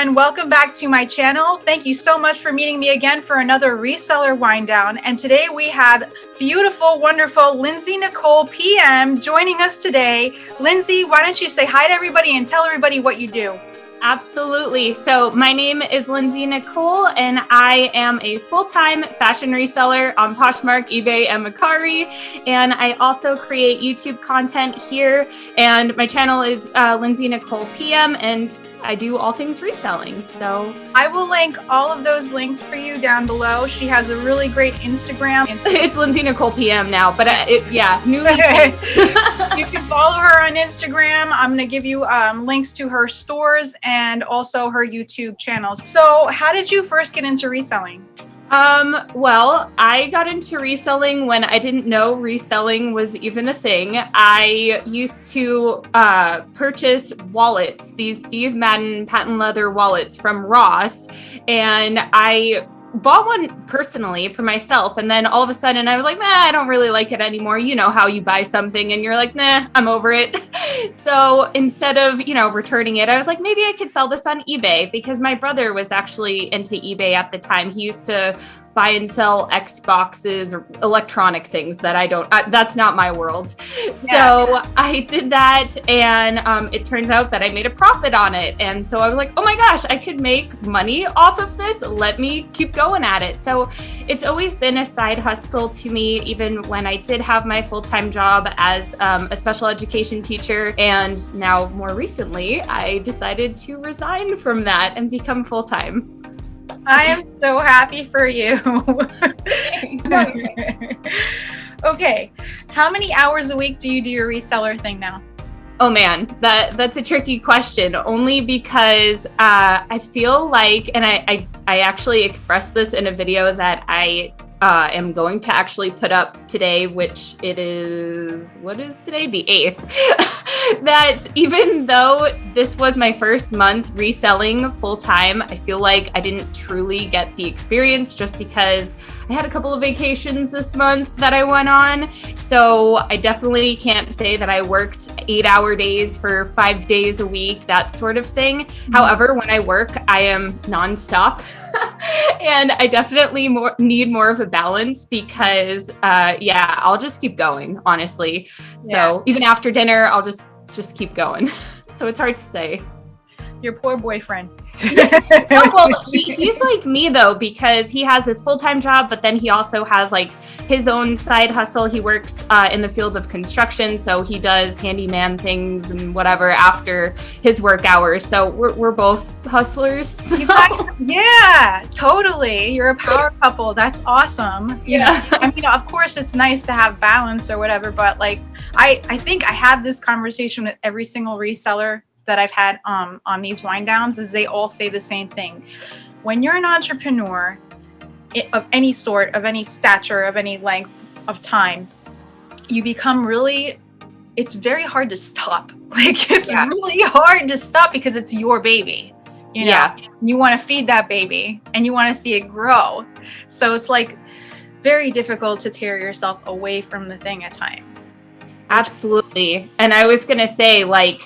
everyone. Welcome back to my channel. Thank you so much for meeting me again for another reseller wind down. And today we have beautiful, wonderful Lindsay Nicole PM joining us today. Lindsay, why don't you say hi to everybody and tell everybody what you do? Absolutely. So my name is Lindsay Nicole, and I am a full-time fashion reseller on Poshmark, eBay, and Mercari. And I also create YouTube content here. And my channel is Lindsay Nicole PM, and I do all things reselling. So I will link all of those links for you down below. She has a really great Instagram. It's Lindsay Nicole PM now, but newly changed. You can follow her on Instagram. I'm going to give you links to her stores and also her YouTube channel. So how did you first get into reselling? Well, I got into reselling when I didn't know reselling was even a thing. I used to purchase wallets, these Steve Madden patent leather wallets from Ross, and I bought one personally for myself, and then all of a sudden I was like, nah, I don't really like it anymore. You know how you buy something and you're like, nah, I'm over it. So instead of, returning it, I was like, maybe I could sell this on eBay, because my brother was actually into eBay at the time. He used to buy and sell Xboxes or electronic things that that's not my world. Yeah. So I did that, and it turns out that I made a profit on it. And so I was like, oh my gosh, I could make money off of this. Let me keep going at it. So it's always been a side hustle to me, even when I did have my full-time job as a special education teacher. And now more recently, I decided to resign from that and become full-time. I am so happy for you. Okay, how many hours a week do you do your reseller thing now? Oh man, that's a tricky question, only because I feel like, and I actually expressed this in a video that I am going to actually put up today, which it is, what is today? The 8th. That even though this was my first month reselling full time, I feel like I didn't truly get the experience, just because I had a couple of vacations this month that I went on. So I definitely can't say that I worked 8-hour days for 5 days a week, that sort of thing. Mm-hmm. However, when I work, I am nonstop. And I definitely need more of a balance, because I'll just keep going, honestly. So even after dinner, I'll just keep going. So it's hard to say. Your poor boyfriend. Oh, well, he's like me though, because he has his full-time job, but then he also has like his own side hustle. He works in the field of construction, so he does handyman things and whatever after his work hours. So we're both hustlers. So. Yeah, totally. You're a power couple. That's awesome. You know, I mean, of course, it's nice to have balance or whatever, but like I think I have this conversation with every single reseller that I've had on these wind downs, is they all say the same thing. When you're an entrepreneur of any sort, of any stature, of any length of time, you become it's very hard to stop. Like it's really hard to stop, because it's your baby. You know, you want to feed that baby and you want to see it grow. So it's like very difficult to tear yourself away from the thing at times. Absolutely. And I was going to say, like,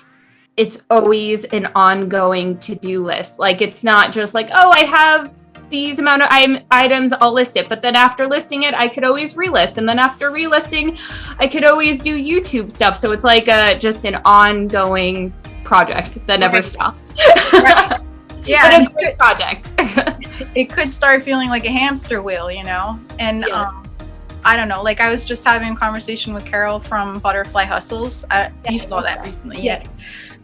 it's always an ongoing to-do list. Like, it's not just like, oh, I have these amount of items, I'll list it. But then after listing it, I could always relist. And then after relisting, I could always do YouTube stuff. So it's like just an ongoing project that never stops. Right. Yeah. But a great project. It could start feeling like a hamster wheel, And I don't know, like I was just having a conversation with Carol from Butterfly Hustles. You saw that recently. Yeah.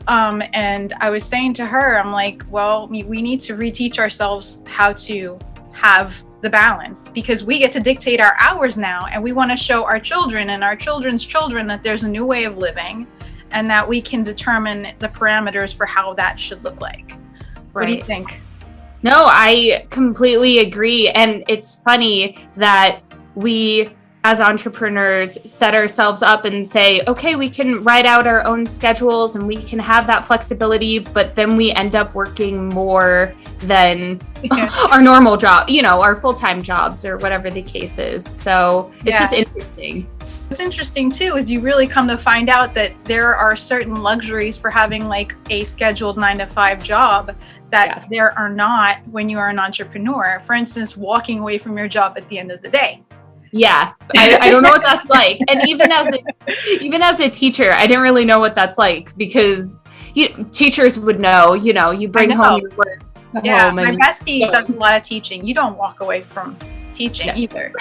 And I was saying to her, I'm like, well, we need to reteach ourselves how to have the balance, because we get to dictate our hours now, and we want to show our children and our children's children that there's a new way of living, and that we can determine the parameters for how that should look like. Right. What do you think? No, I completely agree. And it's funny that we, as entrepreneurs, set ourselves up and say, okay, we can write out our own schedules and we can have that flexibility, but then we end up working more than our normal job, our full-time jobs or whatever the case is. So it's just interesting. What's interesting too is you really come to find out that there are certain luxuries for having like a scheduled 9-to-5 job that there are not when you are an entrepreneur. For instance, walking away from your job at the end of the day. Yeah, I don't know what that's like. And even as a teacher, I didn't really know what that's like, because teachers would know, you bring home your work home. My bestie does a lot of teaching. You don't walk away from teaching either.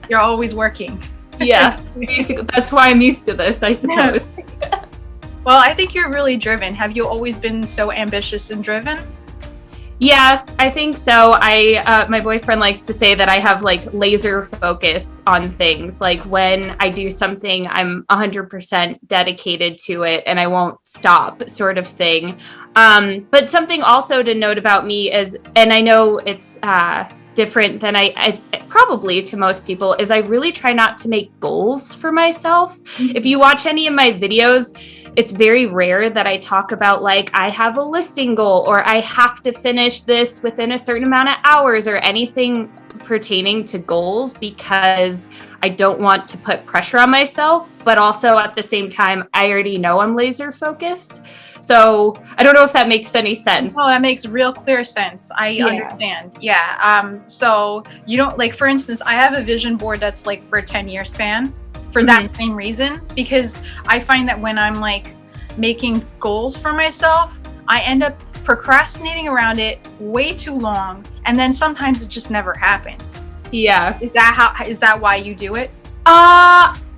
You're always working. Yeah, basically, that's why I'm used to this, I suppose. Yeah. Well, I think you're really driven. Have you always been so ambitious and driven? Yeah, I think so. My boyfriend likes to say that I have like laser focus on things. Like when I do something, I'm 100% dedicated to it and I won't stop, sort of thing. But something also to note about me is, and I know it's different than I probably to most people, is I really try not to make goals for myself. If you watch any of my videos, it's very rare that I talk about like I have a listing goal or I have to finish this within a certain amount of hours or anything pertaining to goals, because I don't want to put pressure on myself, but also at the same time, I already know I'm laser focused. So I don't know if that makes any sense. Oh, that makes real clear sense. I understand. Yeah. So you don't, like, for instance, I have a vision board that's like for a 10-year span for that same reason, because I find that when I'm like making goals for myself, I end up procrastinating around it way too long. And then sometimes it just never happens. Yeah. Is that why you do it?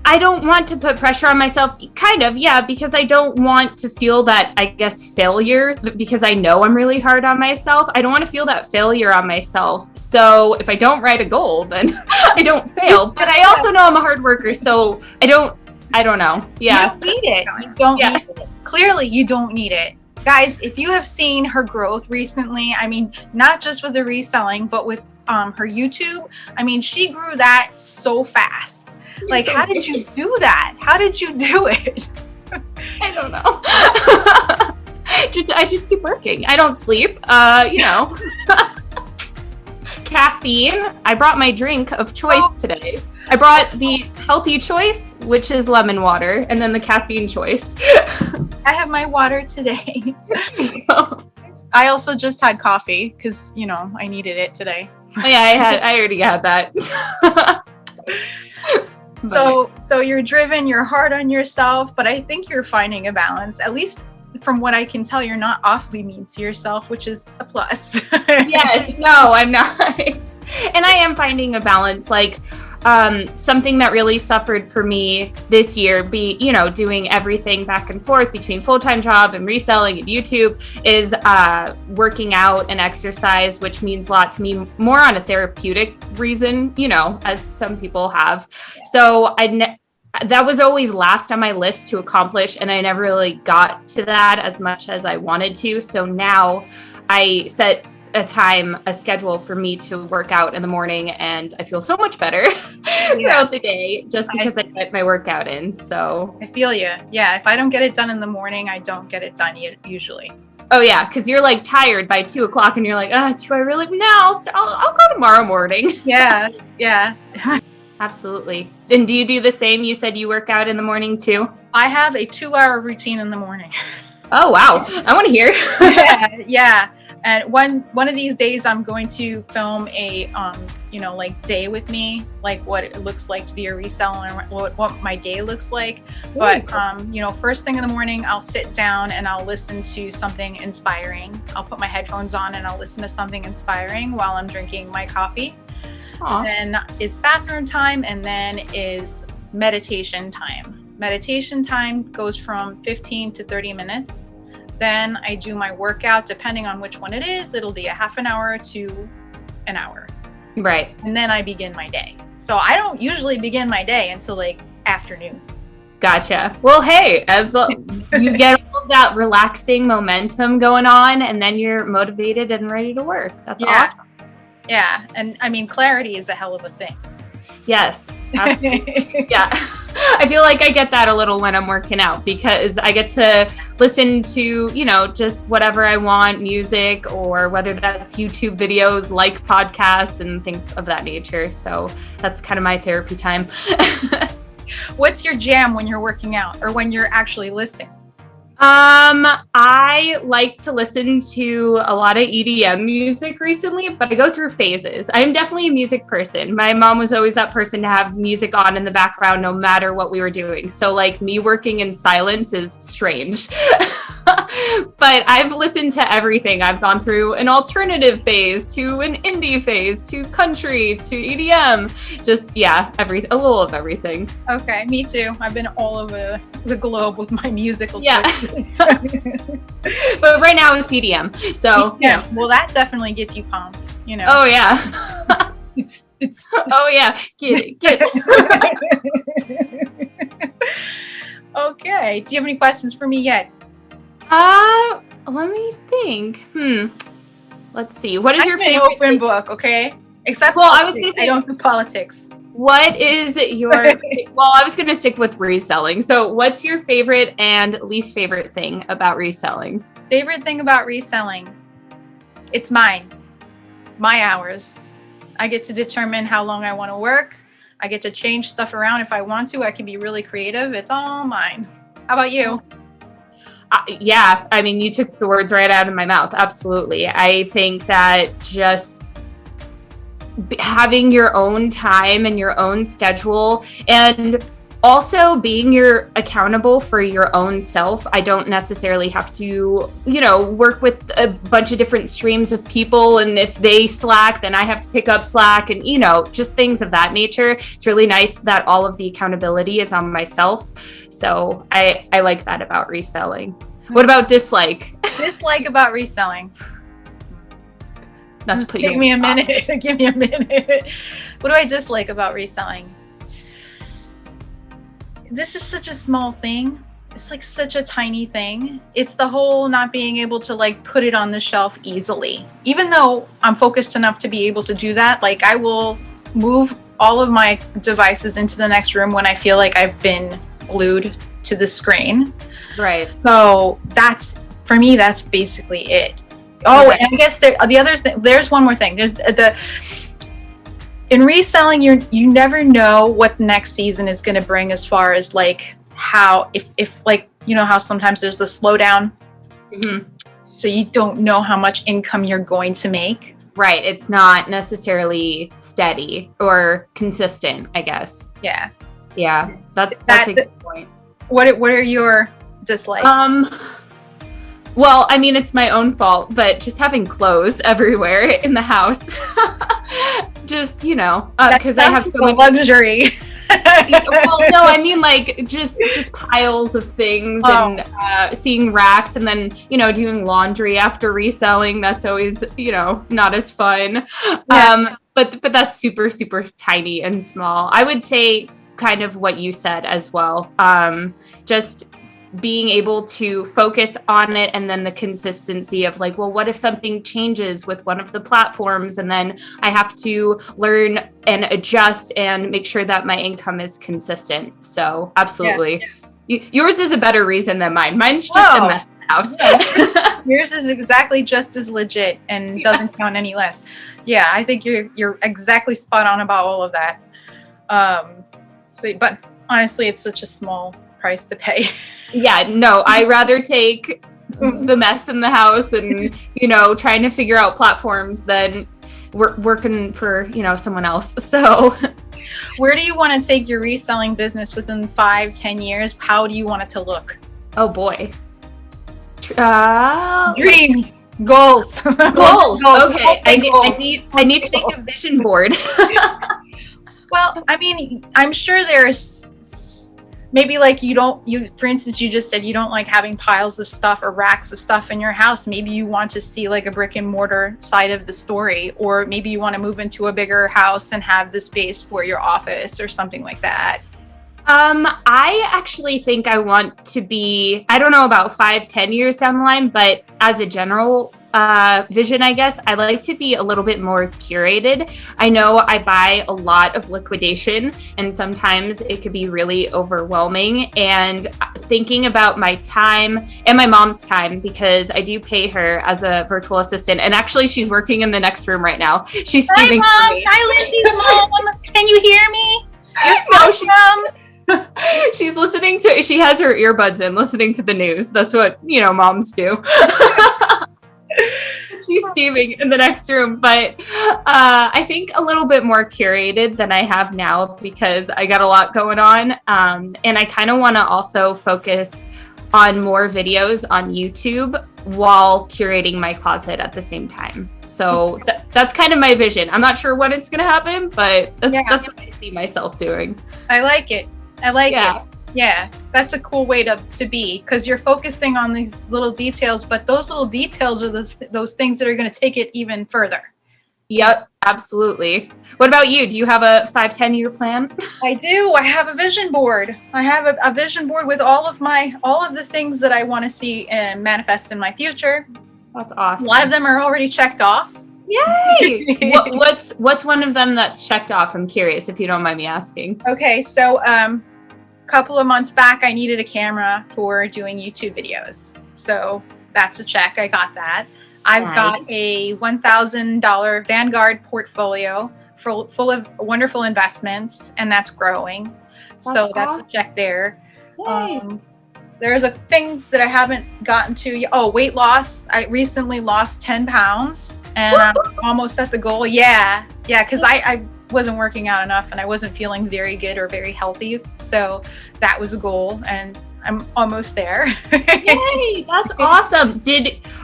I don't want to put pressure on myself, kind of, yeah, because I don't want to feel that, I guess, failure, because I know I'm really hard on myself. I don't want to feel that failure on myself. So if I don't write a goal, then I don't fail. But I also know I'm a hard worker, so I don't know. Yeah. You don't need it. You don't need it. Clearly, you don't need it. Guys, if you have seen her growth recently, I mean, not just with the reselling, but with her YouTube, I mean, she grew that so fast. Like, how did you do that? How did you do it? I don't know. I just keep working. I don't sleep. Caffeine. I brought my drink of choice today. I brought the healthy choice, which is lemon water, and then the caffeine choice. I have my water today. I also just had coffee because, I needed it today. Oh, yeah, I already had that. So you're driven, you're hard on yourself, but I think you're finding a balance. At least from what I can tell, you're not awfully mean to yourself, which is a plus. Yes, no, I'm not. And I am finding a balance. Like, something that really suffered for me this year, doing everything back and forth between full-time job and reselling and YouTube, is working out and exercise, which means a lot to me, more on a therapeutic reason, as some people have. So that was always last on my list to accomplish, and I never really got to that as much as I wanted to. So now I set a schedule for me to work out in the morning, and I feel so much better throughout the day just because I get my workout in. So I feel you. Yeah, if I don't get it done in the morning, I don't get it done usually. Oh yeah, because you're like tired by 2:00 and you're like, do I really? No, I'll go tomorrow morning. Yeah. Absolutely. And do you do the same? You said you work out in the morning too? I have a 2-hour routine in the morning. Oh wow, I want to hear. Yeah. And one of these days, I'm going to film a, day with me, like what it looks like to be a reseller, what my day looks like. But, first thing in the morning, I'll sit down and I'll listen to something inspiring. I'll put my headphones on and I'll listen to something inspiring while I'm drinking my coffee. Aww. Then is bathroom time, and then is meditation time. Meditation time goes from 15 to 30 minutes. Then I do my workout, depending on which one it is. It'll be a half an hour to an hour. Right. And then I begin my day. So I don't usually begin my day until like afternoon. Gotcha. Well, hey, as you get all of that relaxing momentum going on, and then you're motivated and ready to work. That's awesome. Yeah. And I mean, clarity is a hell of a thing. Yes, absolutely. Yeah. I feel like I get that a little when I'm working out, because I get to listen to, just whatever I want, music, or whether that's YouTube videos, like podcasts and things of that nature. So that's kind of my therapy time. What's your jam when you're working out or when you're actually listing? I like to listen to a lot of EDM music recently, but I go through phases. I'm definitely a music person. My mom was always that person to have music on in the background no matter what we were doing. So like me working in silence is strange. But I've listened to everything. I've gone through an alternative phase to an indie phase to country to EDM. Just a little of everything. Okay, me too. I've been all over the globe with my musical choices. But right now it's EDM. So yeah, well that definitely gets you pumped, you know. Oh yeah. it's oh yeah, get it. Okay. Do you have any questions for me yet? Let me think. Let's see. What is your favorite open book? Okay. Except I was gonna say I don't do politics. What is your I was gonna stick with reselling. So what's your favorite and least favorite thing about reselling? Favorite thing about reselling? It's mine. My hours. I get to determine how long I want to work. I get to change stuff around if I want to. I can be really creative. It's all mine. How about you? Yeah, I mean, you took the words right out of my mouth. Absolutely. I think that just having your own time and your own schedule and also being accountable for your own self. I don't necessarily have to, work with a bunch of different streams of people. And if they slack, then I have to pick up slack and, just things of that nature. It's really nice that all of the accountability is on myself. So I like that about reselling. What about dislike? Dislike about reselling. Not to put you Give me a minute. Give me a minute. What do I dislike about reselling? This is such a small thing. It's like such a tiny thing. It's the whole not being able to like put it on the shelf easily. Even though I'm focused enough to be able to do that, like I will move all of my devices into the next room when I feel like I've been glued to the screen. Right. So that's, for me, that's basically it. Oh, and I guess the other thing, there's one more thing. There's in reselling, you never know what the next season is going to bring as far as like how, if like, how sometimes there's a slowdown. Mm-hmm. So you don't know how much income you're going to make. Right. It's not necessarily steady or consistent, I guess. Yeah. Yeah. That's a good point. What are your dislikes? Well, I mean, it's my own fault, but just having clothes everywhere in the house, just, because I have so much luxury. Well, no, I mean, like just piles of things and seeing racks and then, doing laundry after reselling. That's always, not as fun. Yeah. But that's super, super tiny and small. I would say kind of what you said as well. Just being able to focus on it and then the consistency of like, well, what if something changes with one of the platforms and then I have to learn and adjust and make sure that my income is consistent. So absolutely. Yeah. Yours is a better reason than mine. Mine's just a mess in the house. Yeah. Yours is exactly just as legit and doesn't count any less. Yeah, I think you're exactly spot on about all of that. But honestly, it's such a small price to pay. Yeah, no, I rather take the mess in the house and, trying to figure out platforms than working for, someone else. So where do you want to take your reselling business within 5-10 years? How do you want it to look? Oh boy. Dreams. Goals. Okay. I need to make a vision board. Well, I mean, I'm sure there's maybe like for instance, you just said you don't like having piles of stuff or racks of stuff in your house. Maybe you want to see like a brick and mortar side of the story, or maybe you want to move into a bigger house and have the space for your office or something like that. I actually think I want to be, I don't know about 5-10 years down the line, but as a general vision, I guess, I like to be a little bit more curated. I know I buy a lot of liquidation and sometimes it could be really overwhelming, and thinking about my time and my mom's time, because I do pay her as a virtual assistant, and actually she's working in the next room right now. She's steaming for me. Hi, Lindsay's mom. Can you hear me? No, She has her earbuds in listening to the news. That's what, moms do. She's steaming in the next room, but I think a little bit more curated than I have now because I got a lot going on. And I kind of want to also focus on more videos on YouTube while curating my closet at the same time. So that's kind of my vision. I'm not sure when it's going to happen, but that's what I see myself doing. I like it. It. Yeah, that's a cool way to be, because you're focusing on these little details, but those little details are those things that are going to take it even further. Yep, absolutely. What about you? Do you have a 5-10 year plan? I do. I have a vision board. I have a vision board with all of the things that I want to see manifest in my future. That's awesome. A lot of them are already checked off. Yay! What's one of them that's checked off? I'm curious, if you don't mind me asking. Okay, so couple of months back, I needed a camera for doing YouTube videos. So that's a check. I got that. I've got a $1,000 Vanguard portfolio full of wonderful investments, and that's growing. That's a check there. There's things that I haven't gotten to yet. Oh, weight loss. I recently lost 10 pounds and I'm almost at the goal. Yeah, because I wasn't working out enough and I wasn't feeling very good or very healthy. So that was a goal and I'm almost there. Yay, that's awesome.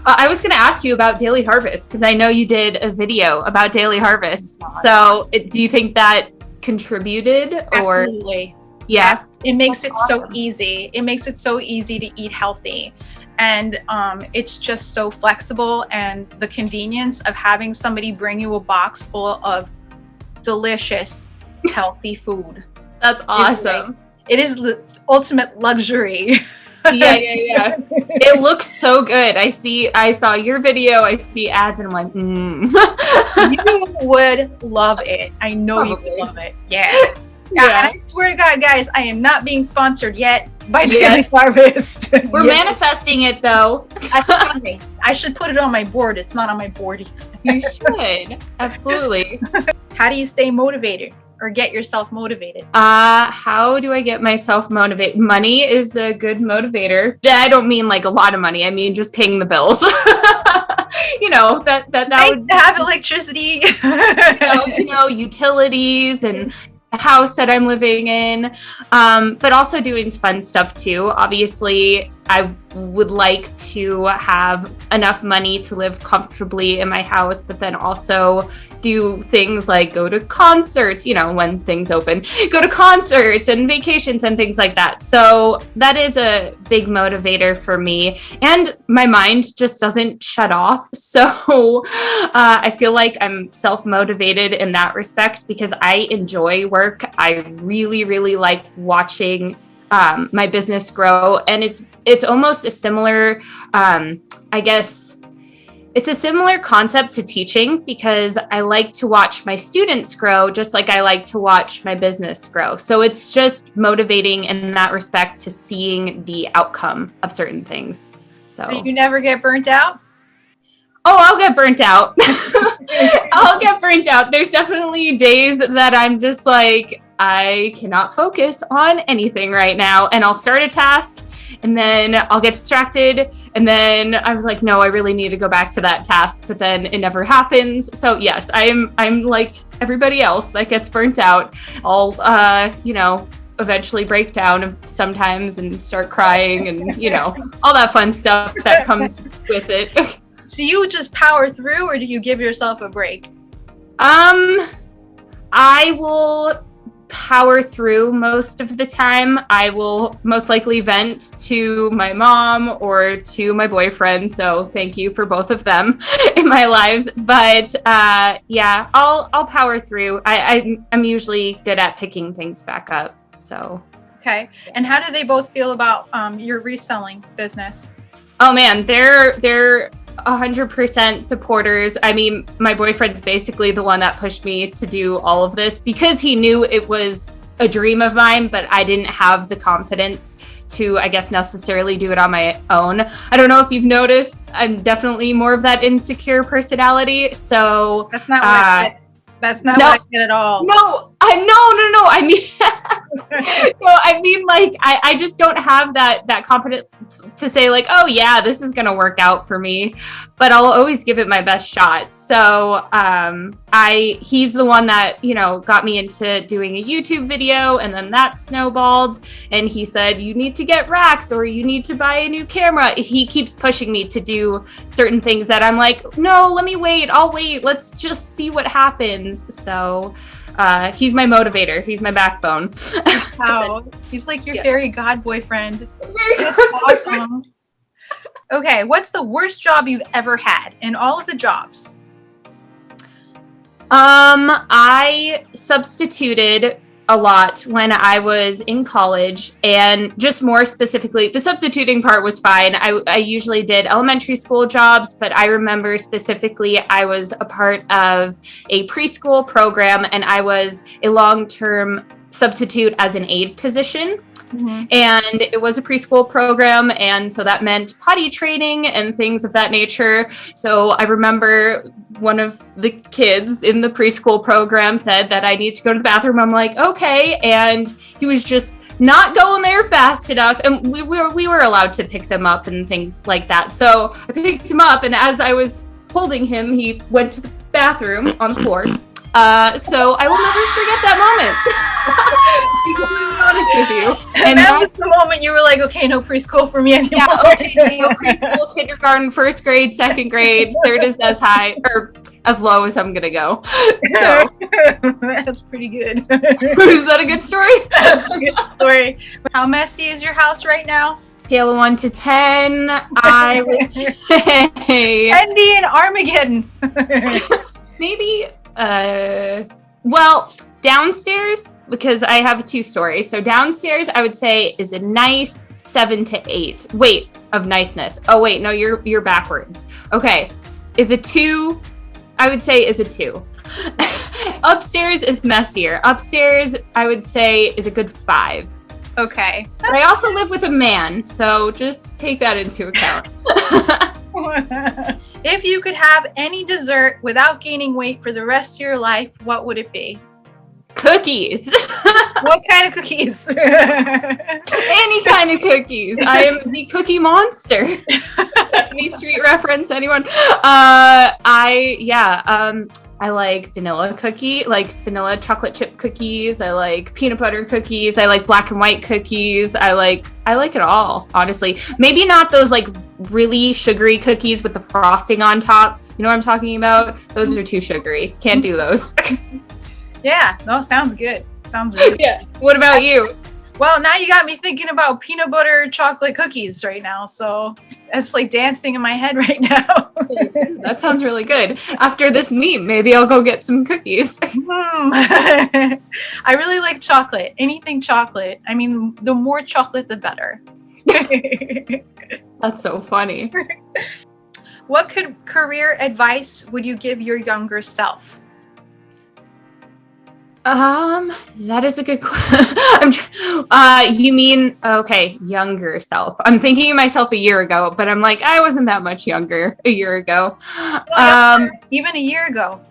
I was going to ask you about Daily Harvest because I know you did a video about Daily Harvest. So do you think that contributed? Absolutely. Yeah. It makes it so easy. It makes it so easy to eat healthy. And it's just so flexible, and the convenience of having somebody bring you a box full of delicious, healthy food. That's awesome. It is the ultimate luxury. Yeah. It looks so good. I saw your video, I see ads, and I'm like, You would love it. I know you would love it. Yeah. And I swear to God, guys, I am not being sponsored yet by Daily Harvest. We're manifesting it, though. That's funny. I should put it on my board. It's not on my board. You should. Absolutely. How do you stay motivated or get yourself motivated? How do I get myself motivated? Money is a good motivator. I don't mean like a lot of money. I mean just paying the bills. That would have electricity. Utilities and house that I'm living in, but also doing fun stuff too. Obviously, I would like to have enough money to live comfortably in my house, but then also do things like go to concerts, when things open, go to concerts and vacations and things like that. So that is a big motivator for me. And my mind just doesn't shut off. So I feel like I'm self-motivated in that respect because I enjoy work. I really, really like watching my business grow. And it's almost a similar, it's a similar concept to teaching because I like to watch my students grow just like I like to watch my business grow. So it's just motivating in that respect to seeing the outcome of certain things. So you never get burnt out? Oh, I'll get burnt out. I'll get burnt out. There's definitely days that I'm just like, I cannot focus on anything right now. And I'll start a task and then I'll get distracted. And then I was like, no, I really need to go back to that task. But then it never happens. So yes, I'm like everybody else that gets burnt out. I'll, eventually break down sometimes and start crying and, all that fun stuff that comes with it. So you just power through, or do you give yourself a break? I will power through most of the time. I will most likely vent to my mom or to my boyfriend. So thank you for both of them in my lives. But I'll power through. I'm usually good at picking things back up. So okay. And how do they both feel about your reselling business? Oh man, they're 100% supporters. I mean, my boyfriend's basically the one that pushed me to do all of this because he knew it was a dream of mine, but I didn't have the confidence to, I guess, necessarily do it on my own. I don't know if you've noticed, I'm definitely more of that insecure personality. So that's not what I said. That's not what I said at all. No. I mean, Well, I mean, like, I just don't have that confidence to say like, oh yeah, this is gonna work out for me, but I'll always give it my best shot. So he's the one that, you know, got me into doing a YouTube video, and then that snowballed, and he said, you need to get racks or you need to buy a new camera. He keeps pushing me to do certain things that I'm like, no, let me wait, I'll wait, let's just see what happens. So he's my motivator. He's my backbone. Wow. He's like your fairy god boyfriend. Very That's awesome. Okay, what's the worst job you've ever had in all of the jobs? I substituted a lot when I was in college, and just more specifically, the substituting part was fine. I usually did elementary school jobs, but I remember specifically I was a part of a preschool program, and I was a long-term substitute as an aide position. Mm-hmm. And it was a preschool program, and so that meant potty training and things of that nature. So I remember one of the kids in the preschool program said that I need to go to the bathroom. I'm like, okay, and he was just not going there fast enough, and we were allowed to pick them up and things like that. So I picked him up, and as I was holding him, he went to the bathroom on the floor. So I will never forget that moment. To be completely honest with you. And that was the moment you were like, okay, no preschool for me anymore. Yeah, okay, no preschool, kindergarten, first grade, second grade, third is as high or as low as I'm gonna go. So that's pretty good. Is that a good story? That's a good story. How messy is your house right now? Scale of 1 to 10, I would say Andy and Armageddon. Maybe well, downstairs, because I have 2 stories. So downstairs, I would say is a nice 7 to 8. Wait, of niceness. Oh wait, no, you're backwards. Okay, is a 2. I would say is a 2. Upstairs is messier. Upstairs, I would say is a good 5. Okay. But I also live with a man, so just take that into account. If you could have any dessert without gaining weight for the rest of your life, what would it be? Cookies. What kind of cookies? Any kind of cookies. I am the cookie monster. Sesame Street reference, anyone? I like vanilla vanilla chocolate chip cookies. I like peanut butter cookies. I like black and white cookies. I like it all, honestly. Maybe not those like really sugary cookies with the frosting on top. You know what I'm talking about? Those are too sugary. Can't do those. Yeah, no, sounds good. Sounds really good. Yeah. What about you? Well, now you got me thinking about peanut butter chocolate cookies right now. So that's like dancing in my head right now. That sounds really good. After this meet, maybe I'll go get some cookies. I really like chocolate. Anything chocolate. I mean, the more chocolate, the better. That's so funny. What career advice would you give your younger self? That is a good question. You mean, okay, younger self. I'm thinking of myself a year ago, but I'm like, I wasn't that much younger a year ago. Even a year ago.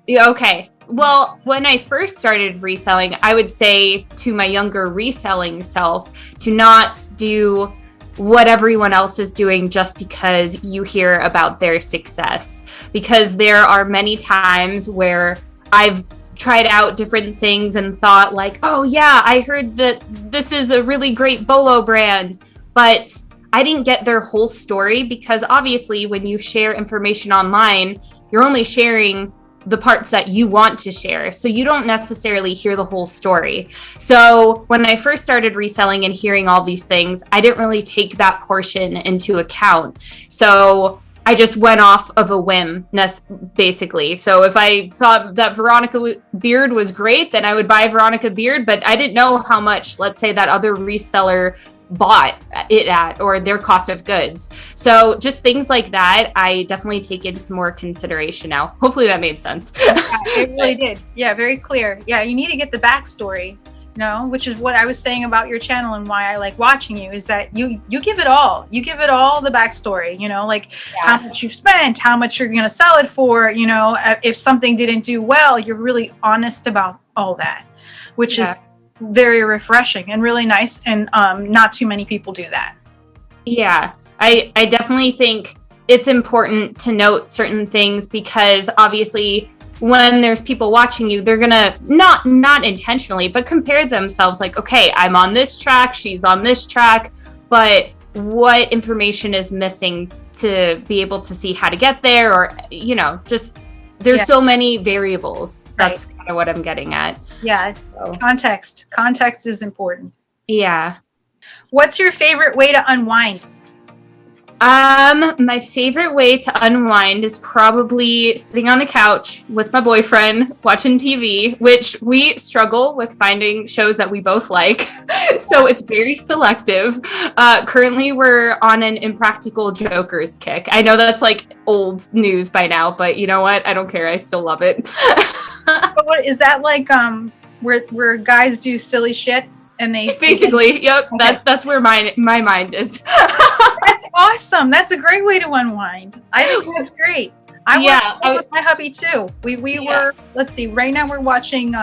Yeah, okay. Well, when I first started reselling, I would say to my younger reselling self to not do what everyone else is doing just because you hear about their success. Because there are many times where I've tried out different things and thought like, oh yeah, I heard that this is a really great bolo brand, but I didn't get their whole story, because obviously when you share information online, you're only sharing the parts that you want to share. So you don't necessarily hear the whole story. So when I first started reselling and hearing all these things, I didn't really take that portion into account. So I just went off of a whim, basically. So if I thought that Veronica beard was great, then I would buy Veronica beard, but I didn't know how much, let's say, that other reseller bought it at, or their cost of goods. So just things like that, I definitely take into more consideration now. Hopefully that made sense. Yeah, it really did. Yeah, very clear. Yeah, you need to get the backstory. Which is what I was saying about your channel and why I like watching you, is that you give it all. You give it all the backstory, how much you've spent, how much you're going to sell it for, if something didn't do well, you're really honest about all that, which is very refreshing and really nice. And not too many people do that. Yeah, I definitely think it's important to note certain things, because obviously when there's people watching you, they're gonna not intentionally, but compare themselves like, okay, I'm on this track, she's on this track, but what information is missing to be able to see how to get there? Or, just there's so many variables. That's kind of what I'm getting at. Yeah. So. Context is important. Yeah. What's your favorite way to unwind? My favorite way to unwind is probably sitting on the couch with my boyfriend watching TV, which we struggle with finding shows that we both like. So it's very selective. Currently we're on an Impractical Jokers kick. I know that's like old news by now, but you know what? I don't care. I still love it. But what is that like? Where guys do silly shit and they basically, yep. Okay. That's where my mind is. That's awesome. That's a great way to unwind. I think that's great. I with my hubby too. We were, let's see, right now we're watching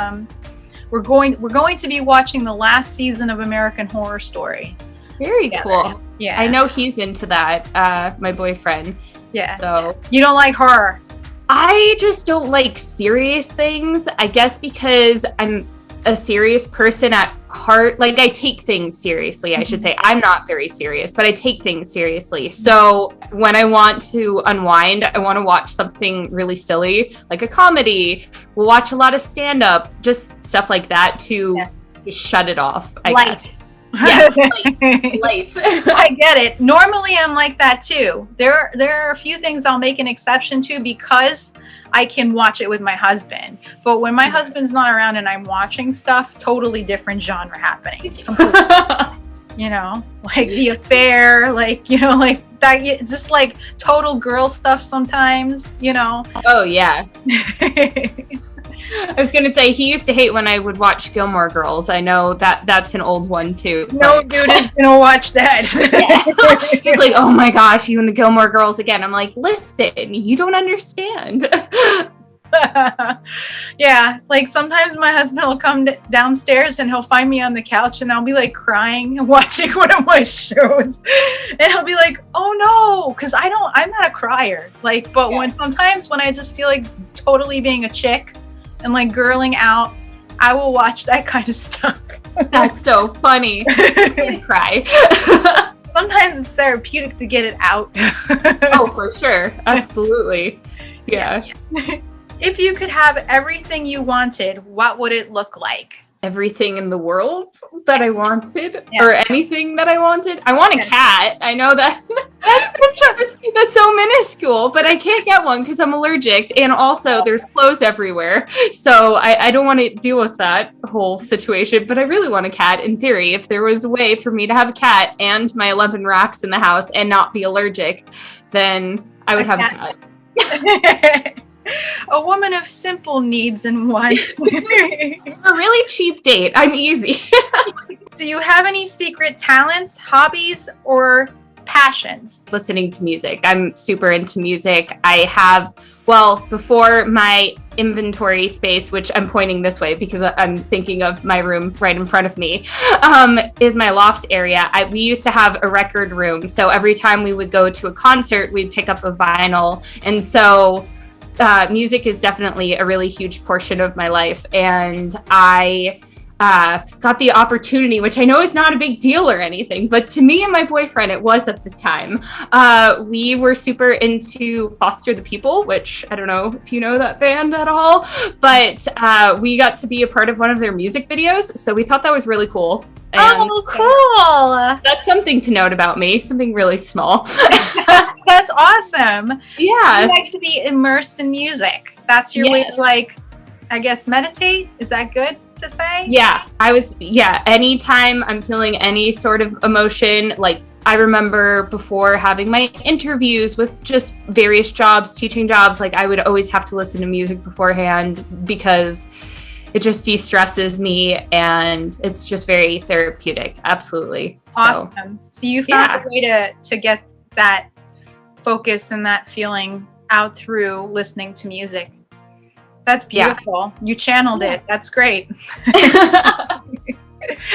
we're going to be watching the last season of American Horror Story. Very cool. Yeah. I know he's into that, my boyfriend. Yeah. So you don't like horror? I just don't like serious things. I guess because I'm a serious person at heart. Like, I take things seriously, I should say. I'm not very serious, but I take things seriously. So when I want to unwind, I want to watch something really silly, like a comedy. We'll watch a lot of stand-up, just stuff like that to shut it off, I guess. Yes, lights. I get it. Normally I'm like that too. There are a few things I'll make an exception to because I can watch it with my husband. But when my husband's not around and I'm watching stuff, totally different genre happening. Like The Affair, like that. It's just like total girl stuff sometimes, Oh, yeah. I was going to say, he used to hate when I would watch Gilmore Girls. I know that's an old one too. No dude is going to watch that. He's like, oh my gosh, you and the Gilmore Girls again. I'm like, listen, you don't understand. Yeah, like sometimes my husband will come downstairs and he'll find me on the couch and I'll be like crying and watching one of my shows, and he'll be like, oh no, because I'm not a crier, but sometimes when I just feel like totally being a chick and like girling out, I will watch that kind of stuff. That's so funny. It's okay to cry. Sometimes it's therapeutic to get it out. Oh, for sure. Absolutely. Yeah. If you could have everything you wanted, what would it look like? Everything in the world that I wanted, or anything that I wanted. I want a cat. I know that that's so minuscule, but I can't get one because I'm allergic, and also there's clothes everywhere, so I don't want to deal with that whole situation. But I really want a cat. In theory, if there was a way for me to have a cat and my 11 racks in the house and not be allergic, then I would have a cat. A woman of simple needs and wants. A really cheap date. I'm easy. Do you have any secret talents, hobbies, or passions? Listening to music. I'm super into music. I have, before my inventory space, which I'm pointing this way because I'm thinking of my room right in front of me, is my loft area. We used to have a record room. So every time we would go to a concert, we'd pick up a vinyl. And so music is definitely a really huge portion of my life, and I got the opportunity, which I know is not a big deal or anything, but to me and my boyfriend it was at the time. We were super into Foster the People, which I don't know if you know that band at all, but we got to be a part of one of their music videos, so we thought that was really cool. And cool. That's something to note about me, something really small. That's awesome. Yeah. You like to be immersed in music. That's your way to, I guess, meditate? Is that good to say? Yeah. Anytime I'm feeling any sort of emotion, I remember before having my interviews with just various jobs, teaching jobs, I would always have to listen to music beforehand because it just de-stresses me and it's just very therapeutic. Absolutely. Awesome. So you found a way to get that focus and that feeling out through listening to music. That's beautiful. You channeled it. That's great.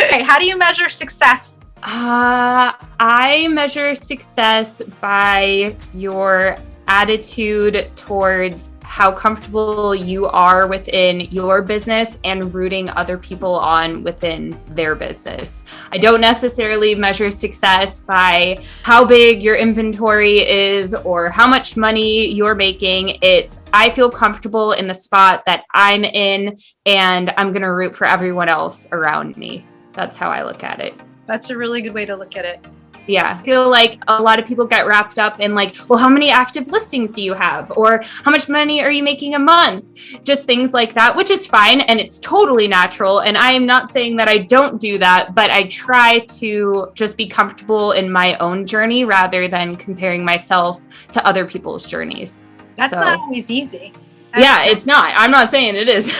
Okay, how do you measure success? I measure success by your attitude towards how comfortable you are within your business and rooting other people on within their business. I don't necessarily measure success by how big your inventory is or how much money you're making. It's I feel comfortable in the spot that I'm in, and I'm going to root for everyone else around me. That's how I look at it. That's a really good way to look at it. Yeah, I feel like a lot of people get wrapped up in like, well, how many active listings do you have? Or how much money are you making a month? Just things like that, which is fine. And it's totally natural. And I am not saying that I don't do that, but I try to just be comfortable in my own journey rather than comparing myself to other people's journeys. That's not always easy. It's not. I'm not saying it is.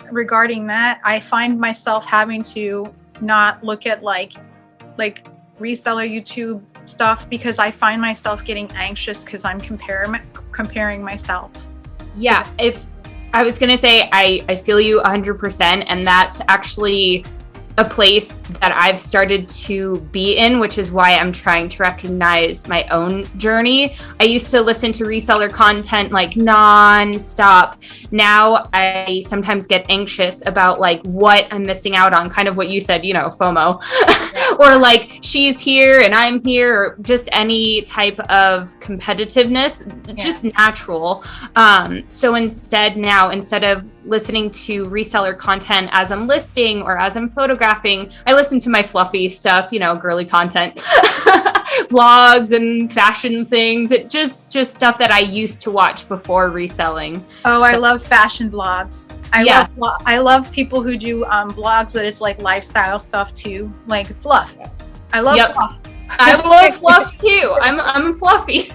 Regarding that, I find myself having to not look at like reseller YouTube stuff because I find myself getting anxious because I'm comparing myself. Yeah, I was going to say, I feel you 100%. And that's actually a place that I've started to be in, which is why I'm trying to recognize my own journey. I used to listen to reseller content like non-stop. Now I sometimes get anxious about like what I'm missing out on, kind of what you said, FOMO, or like she's here and I'm here, or just any type of competitiveness, just natural. So instead of listening to reseller content as I'm listing or as I'm photographing, I listen to my fluffy stuff, girly content, vlogs and fashion things. It just stuff that I used to watch before reselling. Oh, I love fashion vlogs. I love people who do vlogs that is like lifestyle stuff too, like fluff. I love fluff. I love fluff too. I'm fluffy.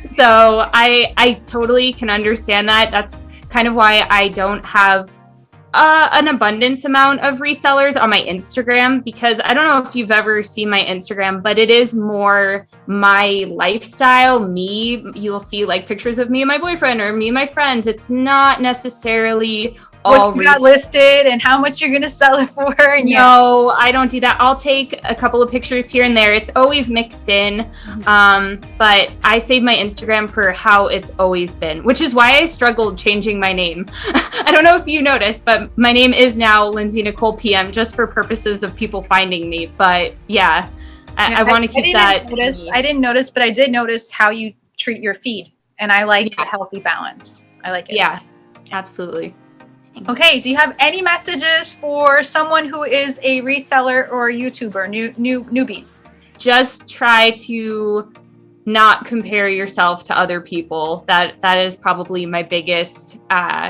So I totally can understand that. That's kind of why I don't have an abundance amount of resellers on my Instagram, because I don't know if you've ever seen my Instagram, but it is more my lifestyle, me. You'll see like pictures of me and my boyfriend or me and my friends. It's not necessarily all what you got listed and how much you're gonna sell it for. And no, I don't do that. I'll take a couple of pictures here and there. It's always mixed in. But I save my Instagram for how it's always been, which is why I struggled changing my name. I don't know if you noticed, but my name is now Lindsay Nicole PM, just for purposes of people finding me. But I want to keep that. I didn't notice, but I did notice how you treat your feed, and I like a healthy balance. I like it. Yeah, absolutely. Okay, do you have any messages for someone who is a reseller or a YouTuber, newbies? Just try to not compare yourself to other people. That is probably my biggest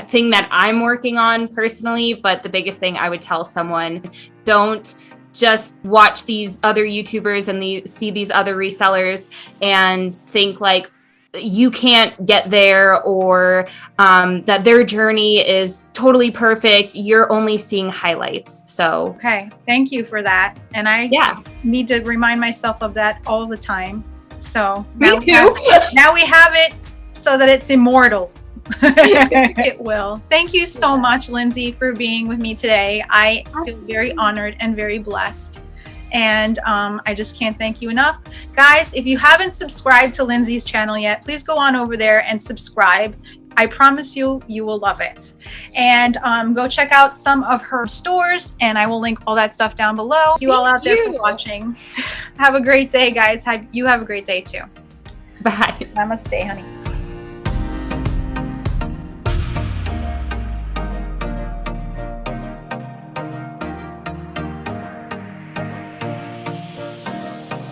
thing that I'm working on personally. But the biggest thing I would tell someone, don't just watch these other YouTubers and see these other resellers and think like, you can't get there, or that their journey is totally perfect. You're only seeing highlights. So okay, thank you for that. And I need to remind myself of that all the time. So me too. Now we have it so that it's immortal. It will. Thank you so much, Lindsay, for being with me today. I feel very honored and very blessed. And I just can't thank you enough. Guys, if you haven't subscribed to Lindsay's channel yet, please go on over there and subscribe. I promise you, you will love it. And go check out some of her stores, and I will link all that stuff down below. You all out there for watching. Have a great day, guys. You have a great day too. Bye. Namaste, honey.